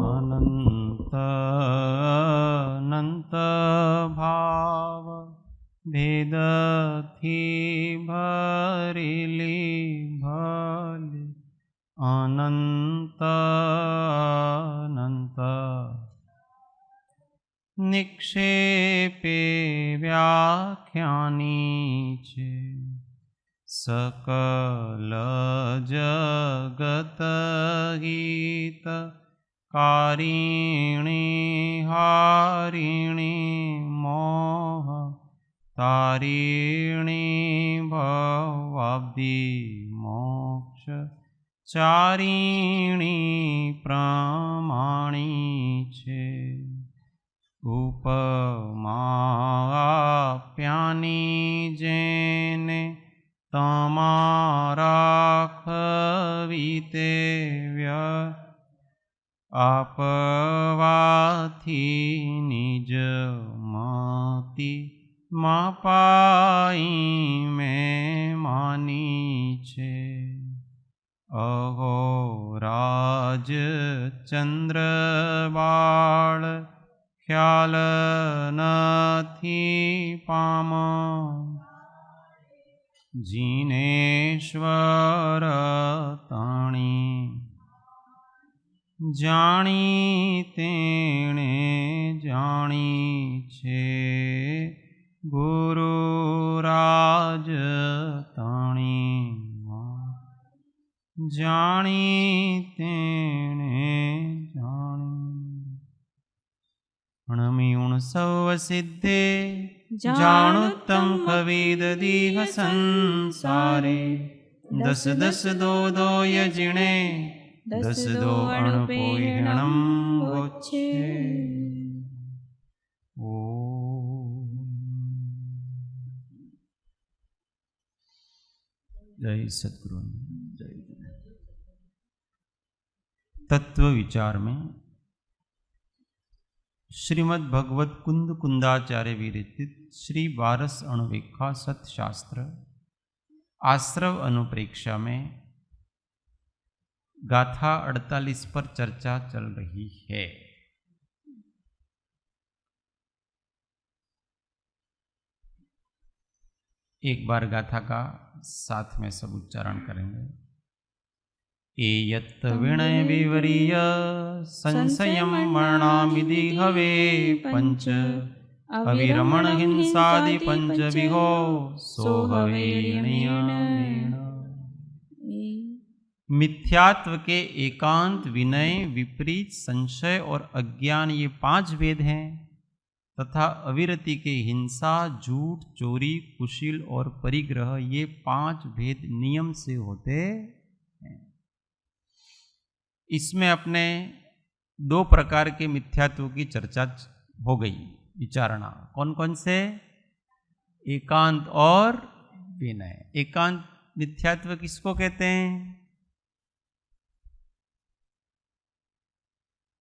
अनंत अनंत भाव भेद थी भरेली भले अनंत अनंत निक्षेपे व्याख्यानी छे सकल जगत हित कारिणी हारिणी मोह तारिणी भवाब्धि मोक्ष चारिणी प्रमाणी छे उपमा आप्यानी जेने तमारा खवीते आपवाथी निज मति मापाई में मानी छे अहो राज चंद्र बाळ ख्याल नथी पाम जिनेश्वर ताणी जाणी तेणे जाणी छे गुरु राज ताणी जाणी तेणे जाणी अणमियुण सव सिद्धे जाणुत्तम कविद दीह संसारे दस दस दो दो यजिणे दस दो अणुपोहिणम वोच्छे जय सद्गुरु जय। तत्व विचार में श्रीमद् भगवत कुंद कुंदाचार्य विरचित श्री बारस अणुवीखा सतशास्त्र आश्रव अनुप्रेक्षा में गाथा 48 पर चर्चा चल रही है। एक बार गाथा का साथ में सब उच्चारण करेंगे। एयत् विनय विवरीय संशयं मरणामिति हवे पंच अविरमण हिंसादि पंच विहो सोहवे ऋणीयमेण। मिथ्यात्व के एकांत, विनय, विपरीत, संशय और अज्ञान ये 5 भेद हैं तथा अविरति के हिंसा, झूठ, चोरी, कुशील और परिग्रह ये 5 भेद नियम से होते हैं। इसमें अपने 2 प्रकार के मिथ्यात्व की चर्चा हो गई, विचारणा। कौन कौन से? एकांत और विनय। एकांत मिथ्यात्व किसको कहते हैं?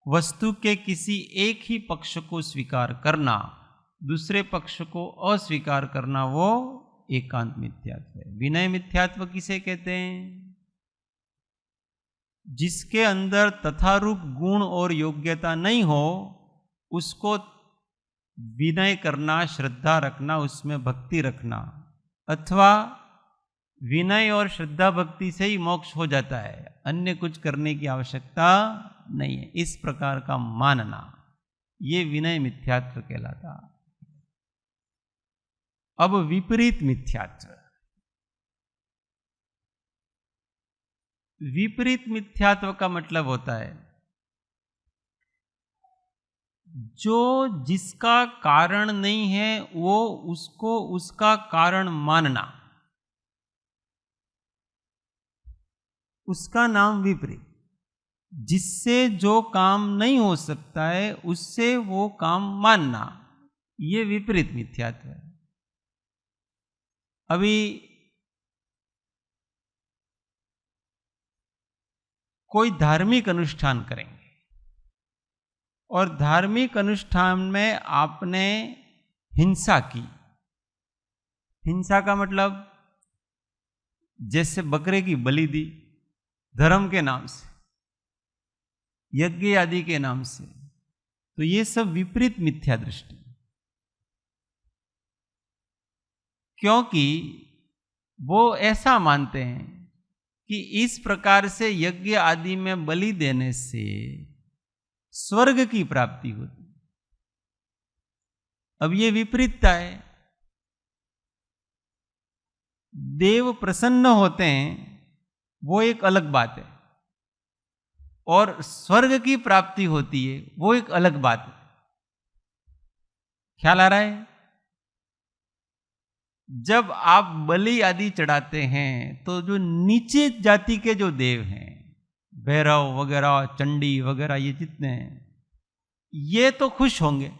वस्तु के किसी एक ही पक्ष को स्वीकार करना, दूसरे पक्ष को अस्वीकार करना, वो एकांत मिथ्यात्व है। विनय मिथ्यात्व किसे कहते हैं? जिसके अंदर तथारूप गुण और योग्यता नहीं हो उसको विनय करना, श्रद्धा रखना, उसमें भक्ति रखना, अथवा विनय और श्रद्धा भक्ति से ही मोक्ष हो जाता है, अन्य कुछ करने की आवश्यकता नहीं है, इस प्रकार का मानना, ये विनय मिथ्यात्व कहलाता। अब विपरीत मिथ्यात्व। विपरीत मिथ्यात्व का मतलब होता है जो जिसका कारण नहीं है वो उसको उसका कारण मानना, उसका नाम विपरीत। जिससे जो काम नहीं हो सकता है उससे वो काम मानना, ये विपरीत मिथ्यात्व है। अभी कोई धार्मिक अनुष्ठान करेंगे और धार्मिक अनुष्ठान में आपने हिंसा की। हिंसा का मतलब जैसे बकरे की बलि दी धर्म के नाम से, यज्ञ आदि के नाम से, तो ये सब विपरीत मिथ्या दृष्टि। क्योंकि वो ऐसा मानते हैं कि इस प्रकार से यज्ञ आदि में बलि देने से स्वर्ग की प्राप्ति होती। अब ये विपरीतता है। देव प्रसन्न होते हैं वो एक अलग बात है, और स्वर्ग की प्राप्ति होती है वो एक अलग बात है। ख्याल आ रहा है? जब आप बलि आदि चढ़ाते हैं तो जो नीचे जाति के जो देव हैं, भैरव वगैरह, चंडी वगैरह, ये जितने हैं, ये तो खुश होंगे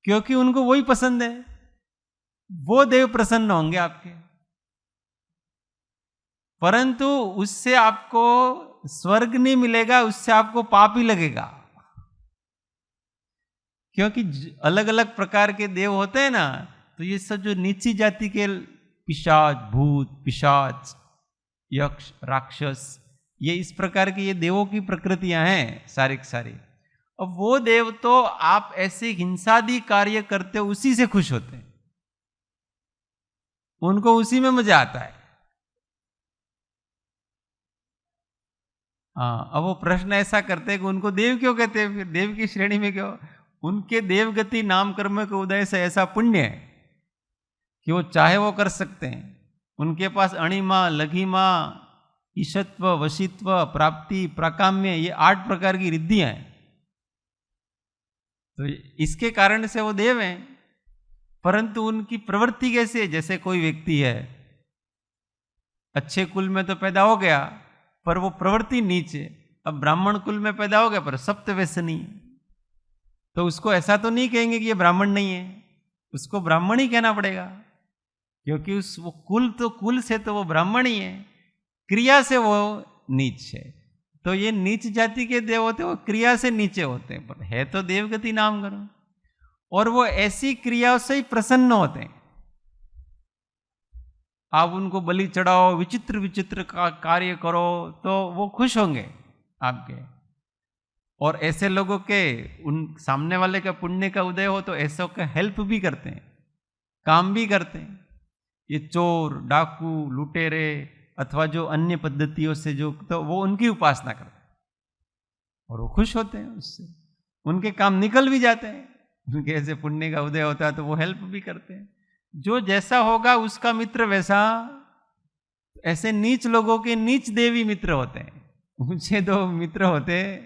क्योंकि उनको वही पसंद है। वो देव प्रसन्न होंगे आपके, परंतु उससे आपको स्वर्ग नहीं मिलेगा, उससे आपको पाप ही लगेगा। क्योंकि अलग अलग प्रकार के देव होते हैं ना, तो ये सब जो नीची जाति के पिशाच, भूत, पिशाच, यक्ष, राक्षस, ये इस प्रकार की ये देवों की प्रकृतियां हैं सारी की सारी। अब वो देव तो आप ऐसे हिंसादी कार्य करते हो उसी से खुश होते हैं, उनको उसी में मजा आता है। हाँ, अब वो प्रश्न ऐसा करते हैं कि उनको देव क्यों कहते हैं, फिर देव की श्रेणी में क्यों? उनके देवगति नाम कर्म के उदय से ऐसा पुण्य है कि वो चाहे वो कर सकते हैं। उनके पास अणिमा, लघिमा, ईशत्व, वशित्व, प्राप्ति, प्राकाम्य, ये 8 प्रकार की रिद्धियां हैं। तो इसके कारण से वो देव हैं। परंतु उनकी प्रवृत्ति कैसी है? जैसे कोई व्यक्ति है, अच्छे कुल में तो पैदा हो गया पर वो प्रवृत्ति नीचे, अब ब्राह्मण कुल में पैदा हो गया पर सप्त व्यसनी, तो उसको ऐसा तो नहीं कहेंगे कि ये ब्राह्मण नहीं है, उसको ब्राह्मण ही कहना पड़ेगा, क्योंकि वो कुल से तो वो ब्राह्मण ही है, क्रिया से वो नीच है। तो ये नीच जाति के देव होते हैं, वो क्रिया से नीचे होते हैं, पर है तो देवगति नाम करो, और वो ऐसी क्रियाओं से ही प्रसन्न होते हैं। आप उनको बलि चढ़ाओ, विचित्र विचित्र का कार्य करो, तो वो खुश होंगे आपके। और ऐसे लोगों के, उन सामने वाले का पुण्य का उदय हो तो ऐसों का हेल्प भी करते हैं, काम भी करते हैं। ये चोर, डाकू, लुटेरे अथवा जो अन्य पद्धतियों से जो, तो वो उनकी उपासना करते हैं और वो खुश होते हैं उससे, उनके काम निकल भी जाते हैं। उनके ऐसे पुण्य का उदय होता है तो वो हेल्प भी करते हैं। जो जैसा होगा उसका मित्र वैसा। ऐसे नीच लोगों के नीच देवी मित्र होते हैं, ऊंचे दो मित्र होते हैं।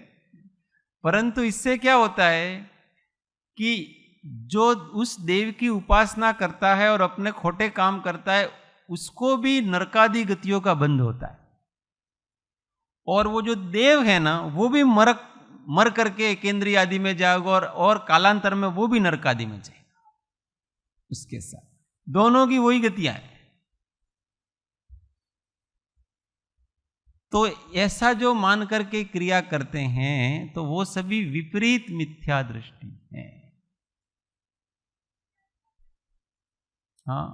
परंतु इससे क्या होता है कि जो उस देव की उपासना करता है और अपने खोटे काम करता है, उसको भी नरकादि गतियों का बंध होता है। और वो जो देव है ना, वो भी मर करके केंद्रीय आदि में जाएगा, और कालांतर में वो भी नरकादि में जाएगा। उसके साथ दोनों की वही गतियां हैं। तो ऐसा जो मान करके क्रिया करते हैं, तो वो सभी विपरीत मिथ्या दृष्टि है। हाँ,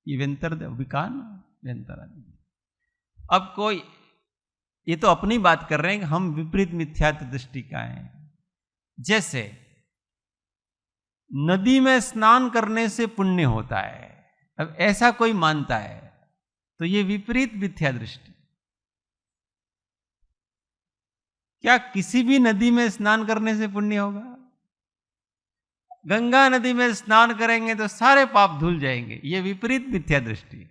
ये व्यंतर विकान व्यंतर। अब कोई, ये तो अपनी बात कर रहे हैं कि हम विपरीत मिथ्या दृष्टि का है। जैसे नदी में स्नान करने से पुण्य होता है, अब ऐसा कोई मानता है तो ये विपरीत मिथ्या दृष्टि। क्या किसी भी नदी में स्नान करने से पुण्य होगा? गंगा नदी में स्नान करेंगे तो सारे पाप धुल जाएंगे, ये विपरीत मिथ्या दृष्टि है।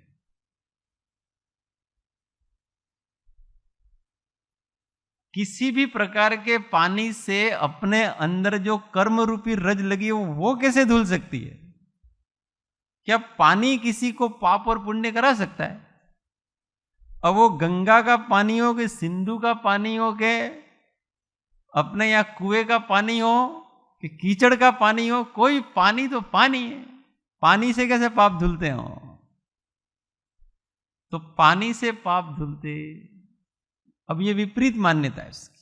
किसी भी प्रकार के पानी से अपने अंदर जो कर्म रूपी रज लगी है वो कैसे धुल सकती है? क्या पानी किसी को पाप और पुण्य करा सकता है? अब वो गंगा का पानी हो कि सिंधु का पानी हो के अपने यहाँ कुएं का पानी हो कि कीचड़ का पानी हो, कोई पानी तो पानी है। पानी से कैसे पाप धुलते हो? तो पानी से पाप धुलते। अब ये विपरीत मान्यता है इसकी।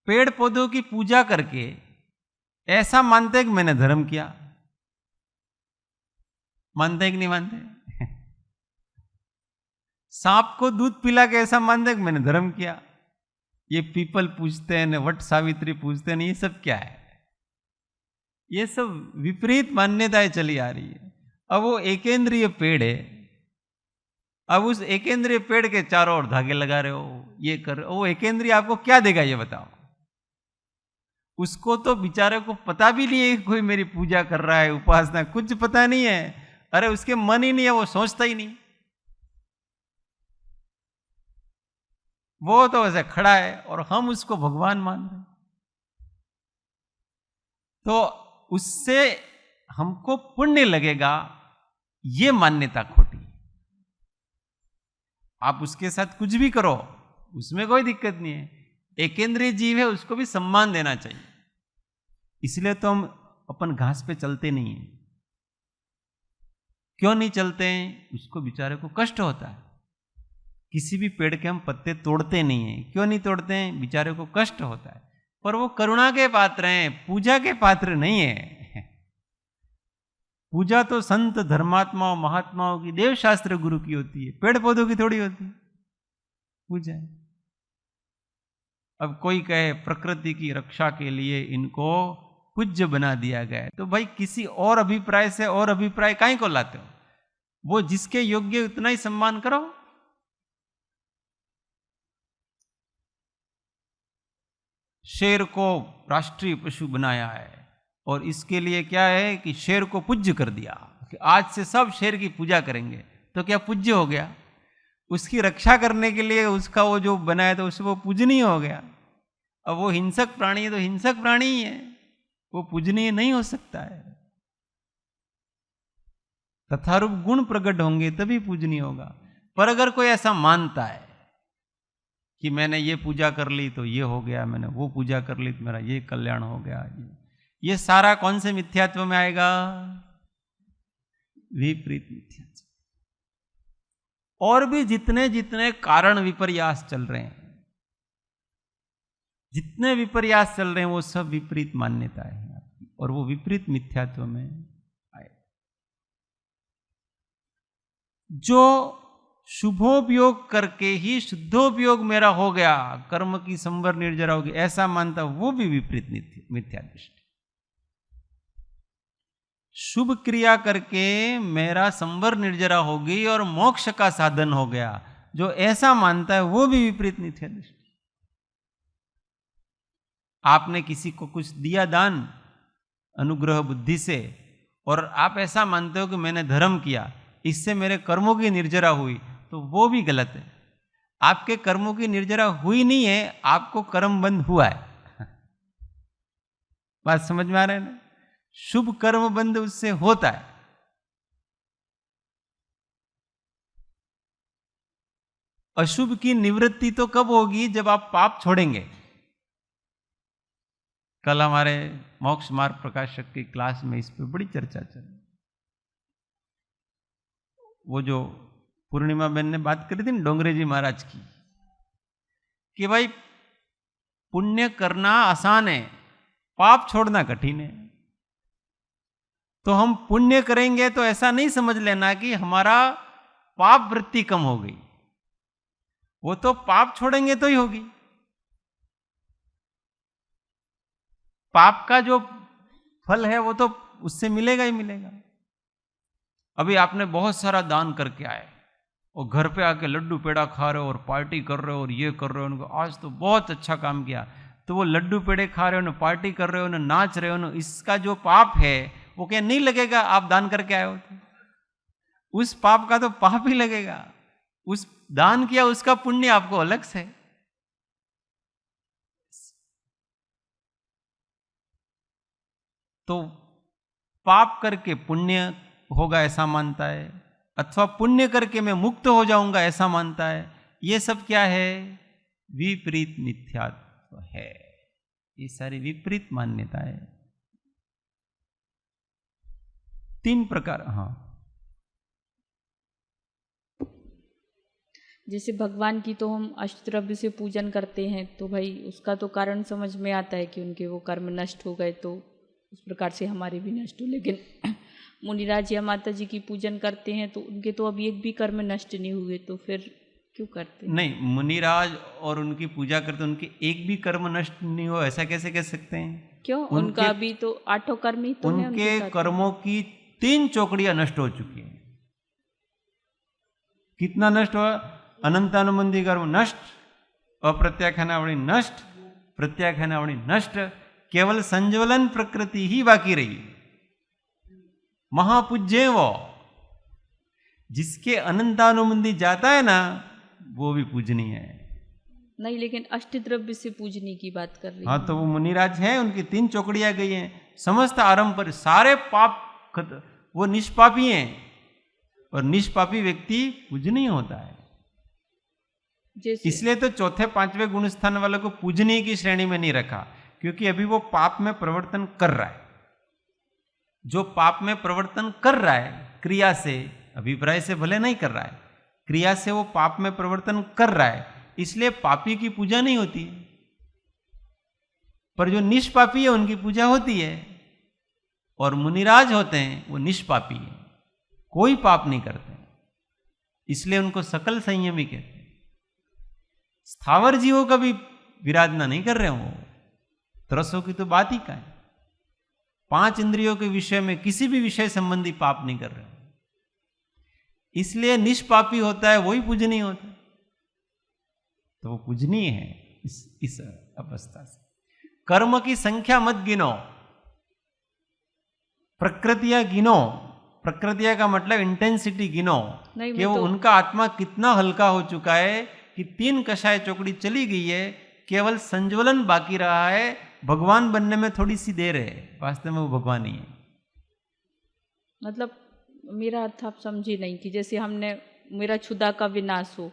पेड़ पौधों की पूजा करके ऐसा मानते कि मैंने धर्म किया। मानते कि नहीं मानते? सांप को दूध पिला के ऐसा मानते कि मैंने धर्म किया। ये पीपल पूछते हैं, वट सावित्री पूछते हैं, ये सब क्या है? ये सब विपरीत मान्यताएं चली आ रही है। अब वो एकेंद्रीय पेड़ है, अब उस एकेंद्रीय पेड़ के चारों ओर धागे लगा रहे हो, ये कर रहे हो, वो एकेंद्रीय आपको क्या देगा ये बताओ? उसको तो बेचारे को पता भी नहीं है कोई मेरी पूजा कर रहा है, उपासना, कुछ पता नहीं है। अरे उसके मन ही नहीं है, वो सोचता ही नहीं, वो तो ऐसे खड़ा है और हम उसको भगवान मान रहे हैं। तो उससे हमको पुण्य लगेगा, ये मान्यता खोटी। आप उसके साथ कुछ भी करो, उसमें कोई दिक्कत नहीं है। एकेंद्रीय जीव है, उसको भी सम्मान देना चाहिए। इसलिए तो हम अपन घास पे चलते नहीं हैं। क्यों नहीं चलते हैं? उसको बेचारे को कष्ट होता है। किसी भी पेड़ के हम पत्ते तोड़ते नहीं हैं। क्यों नहीं तोड़ते हैं? बेचारे को कष्ट होता है। पर वो करुणा के पात्र हैं, पूजा के पात्र नहीं है। पूजा तो संत धर्मात्माओं महात्माओं की, देव शास्त्र गुरु की होती है, पेड़ पौधों की थोड़ी होती है पूजा। अब कोई कहे प्रकृति की रक्षा के लिए इनको पूज्य बना दिया गया है, तो भाई किसी और अभिप्राय से और अभिप्राय काहे को लाते हो? वो जिसके योग्य उतना ही सम्मान करो। शेर को राष्ट्रीय पशु बनाया है और इसके लिए क्या है कि शेर को पूज्य कर दिया कि आज से सब शेर की पूजा करेंगे, तो क्या पूज्य हो गया? उसकी रक्षा करने के लिए उसका वो जो बनाया तो उससे वो पूजनीय हो गया। अब वो हिंसक प्राणी है तो हिंसक प्राणी ही है, वो पूजनीय नहीं हो सकता है। तथारूप गुण प्रकट होंगे तभी पूजनीय होगा। पर अगर कोई ऐसा मानता है कि मैंने ये पूजा कर ली तो ये हो गया, मैंने वो पूजा कर ली तो मेरा ये कल्याण हो गया, ये सारा कौन से मिथ्यात्व में आएगा? विपरीत मिथ्यात्व। और भी जितने जितने कारण विपर्यास चल रहे हैं, जितने विपर्यास चल रहे हैं, वो सब विपरीत मान्यता है आपकी, और वो विपरीत मिथ्यात्व में आए। जो शुभोपयोग करके ही शुद्धोपयोग मेरा हो गया, कर्म की संवर निर्जरा होगी, ऐसा मानता, वो भी विपरीत मिथ्या दृष्टि। शुभ क्रिया करके मेरा संवर निर्जरा होगी और मोक्ष का साधन हो गया, जो ऐसा मानता है वो भी विपरीत मिथ्या दृष्टि। आपने किसी को कुछ दिया दान अनुग्रह बुद्धि से, और आप ऐसा मानते हो कि मैंने धर्म किया, इससे मेरे कर्मों की निर्जरा हुई, तो वो भी गलत है। आपके कर्मों की निर्जरा हुई नहीं है, आपको कर्म बंध हुआ है। बात समझ में आ रहा है ना? शुभ कर्म बंध उससे होता है। अशुभ की निवृत्ति तो कब होगी? जब आप पाप छोड़ेंगे। कल हमारे मोक्ष मार्ग प्रकाशक की क्लास में इस पे बड़ी चर्चा चली। वो जो पूर्णिमा बहन ने बात करी थी ना डोंगरे जी महाराज की, कि भाई पुण्य करना आसान है, पाप छोड़ना कठिन है। तो हम पुण्य करेंगे तो ऐसा नहीं समझ लेना कि हमारा पाप वृत्ति कम हो गई, वो तो पाप छोड़ेंगे तो ही होगी। पाप का जो फल है वो तो उससे मिलेगा ही मिलेगा। अभी आपने बहुत सारा दान करके आए और घर पे आके लड्डू पेड़ा खा रहे हो और पार्टी कर रहे हो और ये कर रहे हो, उनको आज तो बहुत अच्छा काम किया, तो वो लड्डू पेड़े खा रहे हो ना, पार्टी कर रहे हो ना, नाच रहे हो ना, इसका जो पाप है वो क्या नहीं लगेगा? आप दान करके आए हो तो उस पाप का तो पाप ही लगेगा। उस दान किया उसका पुण्य आपको अलग से। तो पाप करके पुण्य होगा ऐसा मानता है, अथवा पुण्य करके मैं मुक्त हो जाऊंगा ऐसा मानता है। ये सब क्या है? विपरीत मिथ्यात्व है। ये सारी विपरीत मान्यता है। 3 प्रकार। हाँ, जैसे भगवान की तो हम अष्टद्रव्य से पूजन करते हैं, तो भाई उसका तो कारण समझ में आता है कि उनके वो कर्म नष्ट हो गए, तो उस प्रकार से हमारे भी नष्ट हो। लेकिन मुनिराज या माता जी की पूजन करते हैं तो उनके तो अभी एक भी कर्म नष्ट नहीं हुए, तो फिर क्यों करते हैं? नहीं, मुनिराज और उनकी पूजा करते उनके एक भी कर्म नष्ट नहीं हो, ऐसा कैसे कह सकते हैं? क्यों? उनका अभी तो 8 कर्म ही तो है उनके उनके साथ। कर्मों की 3 चौकड़ियां नष्ट हो चुकी हैं। कितना नष्ट हुआ? अनंतानुबंधी कर्म नष्ट, अप्रत्याख्यानावली नष्ट, प्रत्याख्यानावली नष्ट, केवल संज्वलन प्रकृति ही बाकी रही। महापूज्य वो, जिसके अनंतानुबंधी जाता है ना, वो भी पूजनीय है। नहीं, लेकिन अष्टद्रव्य से पूजने की बात कर रही हाँ, हूँ। तो वो मुनिराज है, उनकी 3 चौकड़ियां गई हैं। समस्त आरंभ पर सारे पाप वो निष्पापी हैं, और निष्पापी व्यक्ति पूजनीय होता है। जैसे इसलिए तो चौथे 5वें गुण स्थान वालों को पूजनीय की श्रेणी में नहीं रखा, क्योंकि अभी वो पाप में प्रवर्तन कर रहा है। जो पाप में प्रवर्तन कर रहा है क्रिया से, अभिप्राय से भले नहीं कर रहा है, क्रिया से वो पाप में प्रवर्तन कर रहा है, इसलिए पापी की पूजा नहीं होती है। पर जो निष्पापी है उनकी पूजा होती है। और मुनिराज होते हैं वो निष्पापी है, कोई पाप नहीं करते, इसलिए उनको सकल संयमी कहते हैं। स्थावर जीवों का भी विराधना नहीं कर रहे हो, तरसों की तो बात ही का है। 5 इंद्रियों के विषय में किसी भी विषय संबंधी पाप नहीं कर रहे हो, इसलिए निष्पापी होता है, वही पूजनीय होता है। तो वो पूजनीय है इस अवस्था से। कर्म की संख्या मत गिनो, प्रकृतियां गिनो। प्रकृतियां का मतलब इंटेंसिटी गिनो कि वो उनका आत्मा कितना हल्का हो चुका है कि 3 कषाय चौकड़ी चली गई है, केवल संज्वलन बाकी रहा है। भगवान बनने में थोड़ी सी देर है, वास्तव में वो भगवान ही है। मतलब मेरा अर्थ आप समझे नहीं कि जैसे हमने मेरा क्षुधा का विनाश हो,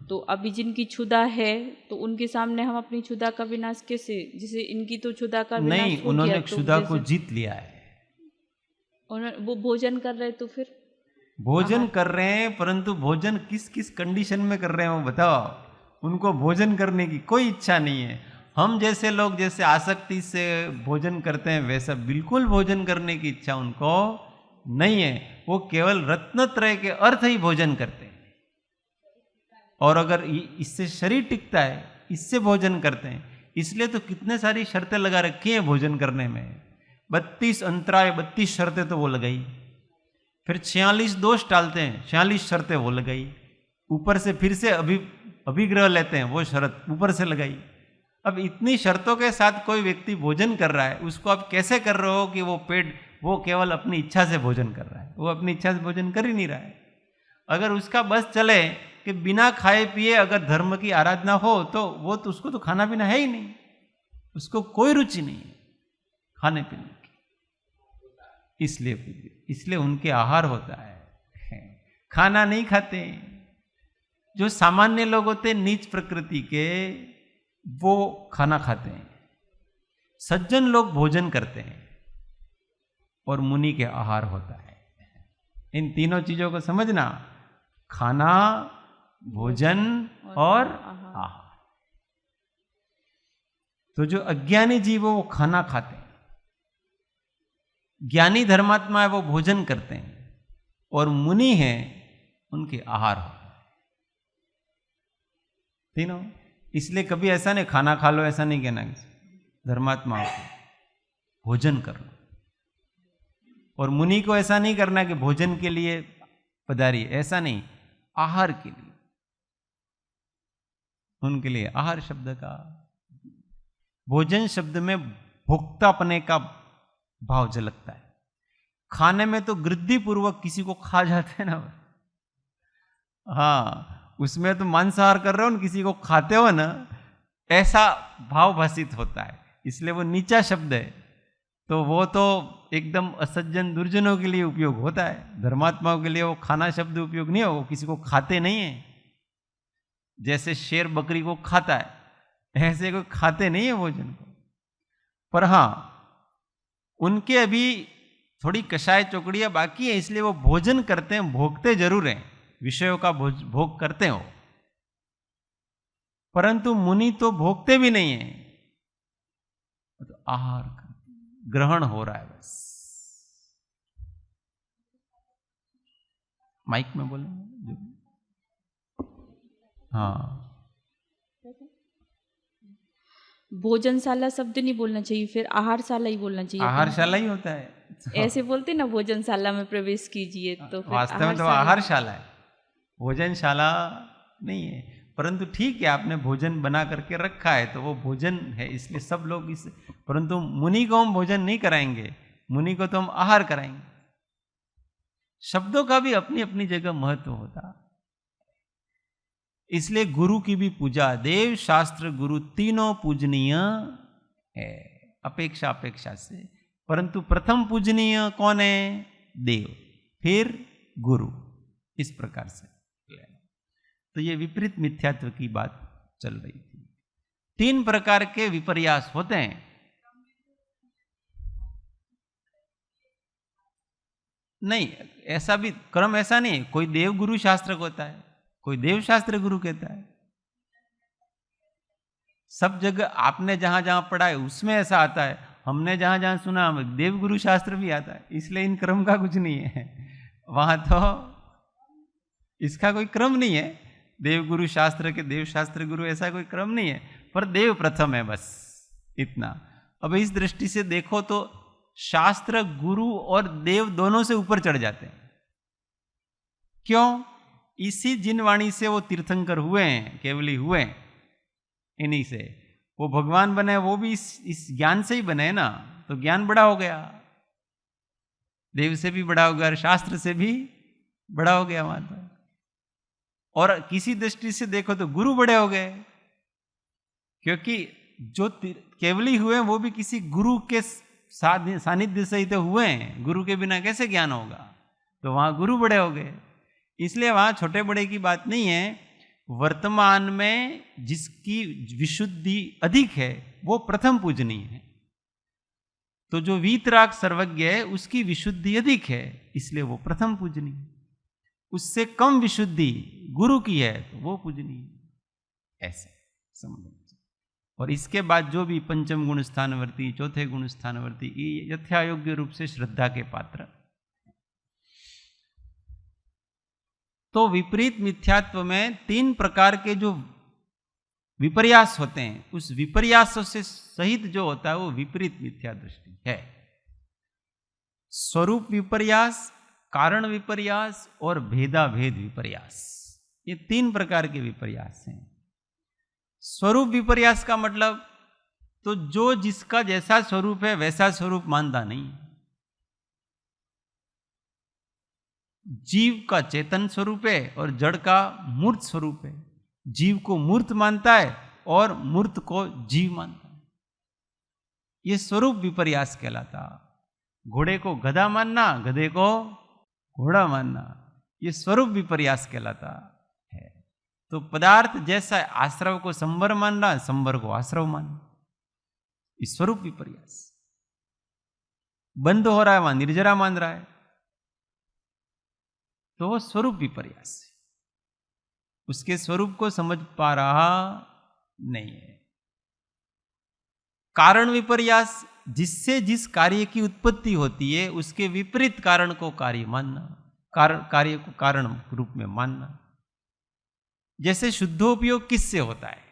तो अभी जिनकी क्षुधा है तो उनके सामने हम अपनी क्षुधा का विनाश कैसे, जिसे इनकी तो क्षुधा का विनाश नहीं, हो गया, उन्होंने तो क्षुधा को जीत लिया है। वो भोजन कर रहे, तो फिर भोजन कर रहे हैं, परंतु भोजन किस किस कंडीशन में कर रहे हैं वो बताओ। उनको भोजन करने की कोई इच्छा नहीं है। हम जैसे लोग जैसे आसक्ति से भोजन करते हैं, वैसा बिल्कुल भोजन करने की इच्छा उनको नहीं है। वो केवल रत्नत्रय के अर्थ ही भोजन करते हैं, और अगर इससे शरीर टिकता है, इससे भोजन करते हैं। इसलिए तो कितने सारी शर्तें लगा रखी हैं भोजन करने में। 32 अंतराय, 32 शर्तें तो वो लगाई। फिर 46 दोष टालते हैं, 46 शर्तें वो लगाई। ऊपर से फिर से अभिग्रह लेते हैं, वो शर्त ऊपर से लगाई। अब इतनी शर्तों के साथ कोई व्यक्ति भोजन कर रहा है, उसको आप कैसे कर रहे हो कि वो केवल अपनी इच्छा से भोजन कर रहा है? वो अपनी इच्छा से भोजन कर ही नहीं रहा है। अगर उसका बस चले कि बिना खाए पिए अगर धर्म की आराधना हो, तो वो तो उसको तो खाना पीना है ही नहीं, उसको कोई रुचि नहीं है खाने पीने की। इसलिए उनके आहार होता है, खाना नहीं खाते। जो सामान्य लोग होते हैं नीच प्रकृति के, वो खाना खाते हैं। सज्जन लोग भोजन करते हैं, और मुनि के आहार होता है। इन तीनों चीजों को समझना, खाना, भोजन और आहार। तो जो अज्ञानी जीव वो खाना खाते हैं, ज्ञानी धर्मात्मा है वो भोजन करते हैं, और मुनि हैं उनके आहार होता है। तीनों। इसलिए कभी ऐसा नहीं खाना खा लो, ऐसा नहीं कहना धर्मात्मा को, भोजन कर लो। और मुनि को ऐसा नहीं करना कि भोजन के लिए पधारिए, ऐसा नहीं, आहार के लिए। उनके लिए आहार शब्द का, भोजन शब्द में भोक्तापने का भाव झलकता है। खाने में तो गृद्धि पूर्वक किसी को खा जाते हैं ना, हाँ, उसमें तो मांसाहार कर रहे हो, किसी को खाते हो ना, ऐसा भाव भाषित होता है। इसलिए वो नीचा शब्द है। तो वो तो एकदम असज्जन दुर्जनों के लिए उपयोग होता है, धर्मात्माओं के लिए वो खाना शब्द उपयोग नहीं हो। वो किसी को खाते नहीं है। जैसे शेर बकरी को खाता है, ऐसे कोई खाते नहीं है भोजन को। पर हाँ, उनके अभी थोड़ी कषाय चौकड़ियां बाकी है, इसलिए वो भोजन करते हैं, भोगते जरूर हैं, विषयों का भोग करते हो, परंतु मुनि तो भोगते भी नहीं है, तो आहार करते हैं। ग्रहण हो रहा है बस। माइक में बोलेंगे? हाँ, भोजनशाला शब्द नहीं बोलना चाहिए, फिर आहारशाला ही बोलना चाहिए। आहारशाला ही होता है। ऐसे बोलते ना, भोजनशाला में प्रवेश कीजिए, तो फिर वास्तव में तो आहारशाला है, भोजनशाला नहीं है। परंतु ठीक है, आपने भोजन बना करके रखा है तो वो भोजन है, इसलिए सब लोग इस, परंतु मुनि को हम भोजन नहीं कराएंगे, मुनि को तो हम आहार कराएंगे। शब्दों का भी अपनी अपनी जगह महत्व होता, इसलिए गुरु की भी पूजा, देव शास्त्र गुरु तीनों पूजनीय है अपेक्षा अपेक्षा से। परंतु प्रथम पूजनीय कौन है? देव, फिर गुरु, इस प्रकार से। तो ये विपरीत मिथ्यात्व की बात चल रही थी। 3 प्रकार के विपर्यास होते हैं। नहीं, ऐसा भी क्रम ऐसा नहीं, कोई देव गुरु शास्त्र को होता है, कोई देव शास्त्र गुरु कहता है। सब जगह आपने जहां जहां पढ़ा है उसमें ऐसा आता है, हमने जहां जहां सुना देव गुरु शास्त्र भी आता है, इसलिए इन क्रम का कुछ नहीं है। वहां तो इसका कोई क्रम नहीं है, देव गुरु शास्त्र के देव शास्त्र गुरु ऐसा कोई क्रम नहीं है, पर देव प्रथम है, बस इतना। अब इस दृष्टि से देखो तो शास्त्र गुरु और देव दोनों से ऊपर चढ़ जाते हैं। क्यों? इसी जिन वाणी से वो तीर्थंकर हुए हैं, केवली हुए हैं, इन्हीं से वो भगवान बने, वो भी इस ज्ञान से ही बने ना, तो ज्ञान बड़ा हो गया, देव से भी बड़ा हो गया और शास्त्र से भी बड़ा हो गया वहां तो। और किसी दृष्टि से देखो तो गुरु बड़े हो गए, क्योंकि जो केवली हुए हैं वो भी किसी गुरु के सानिध्य से ही तो हुए हैं, गुरु के बिना कैसे ज्ञान होगा, तो वहां गुरु बड़े हो गए। इसलिए वहां छोटे बड़े की बात नहीं है, वर्तमान में जिसकी विशुद्धि अधिक है वो प्रथम पूजनीय है। तो जो वीतराग सर्वज्ञ है उसकी विशुद्धि अधिक है, इसलिए वो प्रथम पूजनीय। उससे कम विशुद्धि गुरु की है तो वो पूजनीय, ऐसे समझ। और इसके बाद जो भी पंचम गुण स्थानवर्ती, चौथे गुण स्थानवर्ती, ये यथायोग्य रूप से श्रद्धा के पात्र। तो विपरीत मिथ्यात्व में 3 प्रकार के जो विपर्यास होते हैं, उस विपर्यासों से सहित जो होता है वो विपरीत मिथ्या दृष्टि है। स्वरूप विपर्यास, कारण विपर्यास और भेदाभेद विपर्यास, ये 3 प्रकार के विपर्यास हैं। स्वरूप विपर्यास का मतलब तो जो जिसका जैसा स्वरूप है वैसा स्वरूप मानता नहीं। जीव का चेतन स्वरूप है और जड़ का मूर्त स्वरूप है। जीव को मूर्त मानता है और मूर्त को जीव मानता है। यह स्वरूप विपर्यास कहलाता। घोड़े को गधा मानना, गधे को घोड़ा मानना, यह स्वरूप विपर्यास कहलाता है। तो पदार्थ जैसा आश्रव को संवर मानना, संवर को आश्रव मानना, इस स्वरूप विपर्यास। बंद हो रहा है वहां निर्जरा मान रहा है, तो वो स्वरूप विपर्यास है, उसके स्वरूप को समझ पा रहा नहीं है। कारण विपर्यास, जिससे जिस कार्य की उत्पत्ति होती है उसके विपरीत कारण को कार्य मानना, कार्य को कारण रूप में मानना। जैसे शुद्धोपयोग किससे होता है?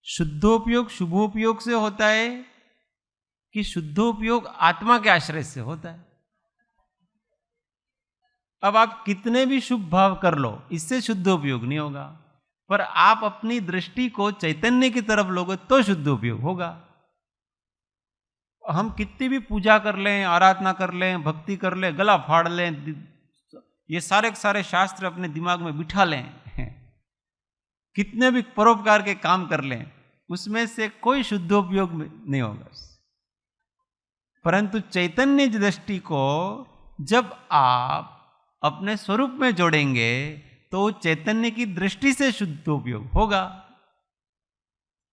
शुद्धोपयोग शुभोपयोग से होता है कि शुद्धोपयोग आत्मा के आश्रय से होता है? अब आप कितने भी शुभ भाव कर लो, इससे शुद्धोपयोग नहीं होगा। पर आप अपनी दृष्टि को चैतन्य की तरफ लोगे तो शुद्धोपयोग होगा। हम कितनी भी पूजा कर लें, आराधना कर लें, भक्ति कर लें, गला फाड़ लें, ये सारे के सारे शास्त्र अपने दिमाग में बिठा लें, कितने भी परोपकार के काम कर लें, उसमें से कोई शुद्धोपयोग नहीं होगा। परंतु चैतन्य दृष्टि को जब आप अपने स्वरूप में जोड़ेंगे तो चैतन्य की दृष्टि से शुद्धोपयोग होगा।